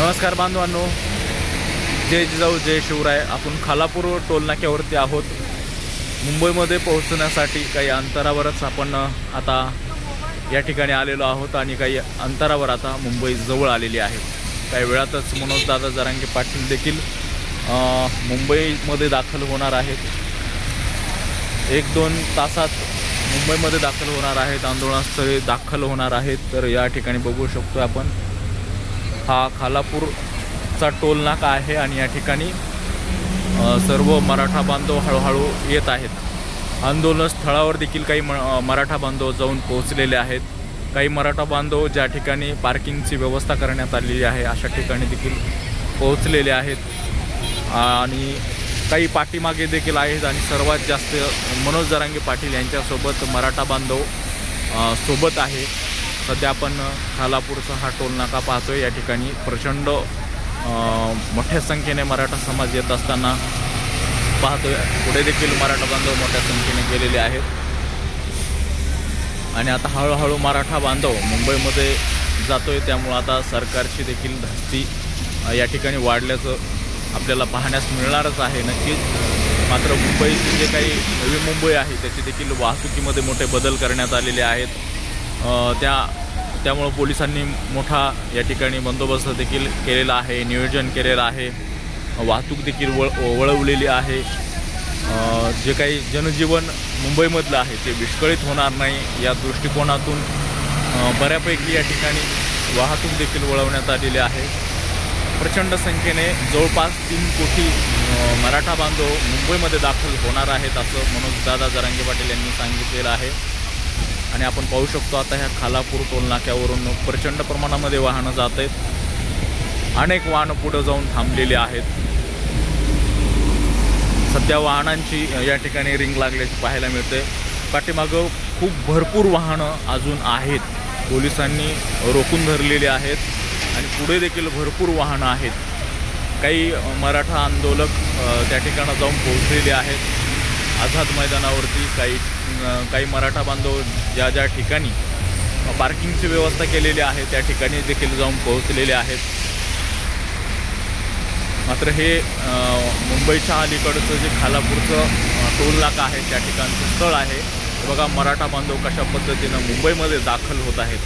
नमस्कार बांधवांनो, जय जिजाऊ जय शिवराय। आपण खालापूर टोल नाक्यावरती आहोत। मुंबईमध्ये पोहोचण्यासाठी काही अंतरावरच आपण आता या ठिकाणी आलेलो आहोत आणि काही अंतरावर आता मुंबई जवळ आलेली आहे। काही वेळातच मनोज दादा जरांगे पाटील देखील मुंबईमध्ये दाखल होणार आहेत। 1-2 तासात मुंबईमध्ये दाखल होणार आहेत, आंदोलनस्थळी दाखल होणार आहेत। तर या ठिकाणी बघू शकतो आपण, हा खालापूरचा टोल नाका आहे आणि या ठिकाणी सर्व मराठा बांधव हळूहळू येत आहेत। आंदोलन स्थळावर देखील काही मराठा बांधव जाऊन पोहोचलेले आहेत। काही मराठा बांधव ज्या ठिकाणी पार्किंगची व्यवस्था करण्यात आलेली आहे अशा ठिकाणी देखील पोहोचलेले आहेत आणि काही पाठीमागे देखील आहेत आणि सर्वात जास्त मनोज जरांगे पाटील यांच्यासोबत मराठा बांधव सोबत आहे। सध्या आपण खालापूरचा हा टोल नाका पाहतोय। या ठिकाणी प्रचंड मोठ्या संख्येने मराठा समाज येत असताना पाहतोय। पुढे देखील मराठा बांधव मोठ्या संख्येने गेलेले आहेत आणि आता हळूहळू मराठा बांधव मुंबईमध्ये जातोय। त्यामुळे आता सरकारची देखील धास्ती या ठिकाणी वाढल्याचं आपल्याला पाहण्यास मिळणारच आहे नक्कीच। मात्र मुंबईची जे काही नवी मुंबई आहे त्याची देखील वाहतुकीमध्ये मोठे बदल करण्यात आलेले आहेत। त्यामुळे पोलिसांनी मोठा या ठिकाणी बंदोबस्त देखील केलेला आहे, नियोजन केलेलं आहे, वाहतूक देखील वळवलेली आहे। जे काही जनजीवन मुंबईमधलं आहे ते विस्कळीत होणार नाही या दृष्टिकोनातून बऱ्यापैकी या ठिकाणी वाहतूक देखील वळवण्यात आलेली आहे। प्रचंड संख्येने जवळपास 3 कोटी मराठा बांधव मुंबईमध्ये दाखल होणार आहेत असं मनोज दादा जरांगे पाटील यांनी सांगितलेलं आहे। आणि आपण पाहू शकतो आता ह्या खालापूर टोल नाक्यावरून प्रचंड प्रमाणामध्ये वाहनं जात आहेत। अनेक वाहनं पुढे जाऊन थांबलेली आहेत। सध्या वाहनांची या ठिकाणी रिंग लागल्याची पाहायला मिळते। पाठीमागं खूप भरपूर वाहनं अजून आहेत, पोलिसांनी रोखून धरलेली आहेत आणि पुढे देखील भरपूर वाहनं आहेत। काही मराठा आंदोलक त्या ठिकाणी जाऊन पोहोचलेले आहेत आझाद मैदानावरती। काही मराठा बांधव ज्या ठिकाणी पार्किंगची व्यवस्था केलेली आहे त्या ठिकाणी देखील जाऊन पोहोचलेले आहेत। मात्र हे मुंबईच्या अलीकडचं जे खालापूरचं टोल नाका आहे त्या ठिकाणचं स्थळ आहे। बघा मराठा बांधव कशा पद्धतीनं मुंबईमध्ये दाखल होत आहेत।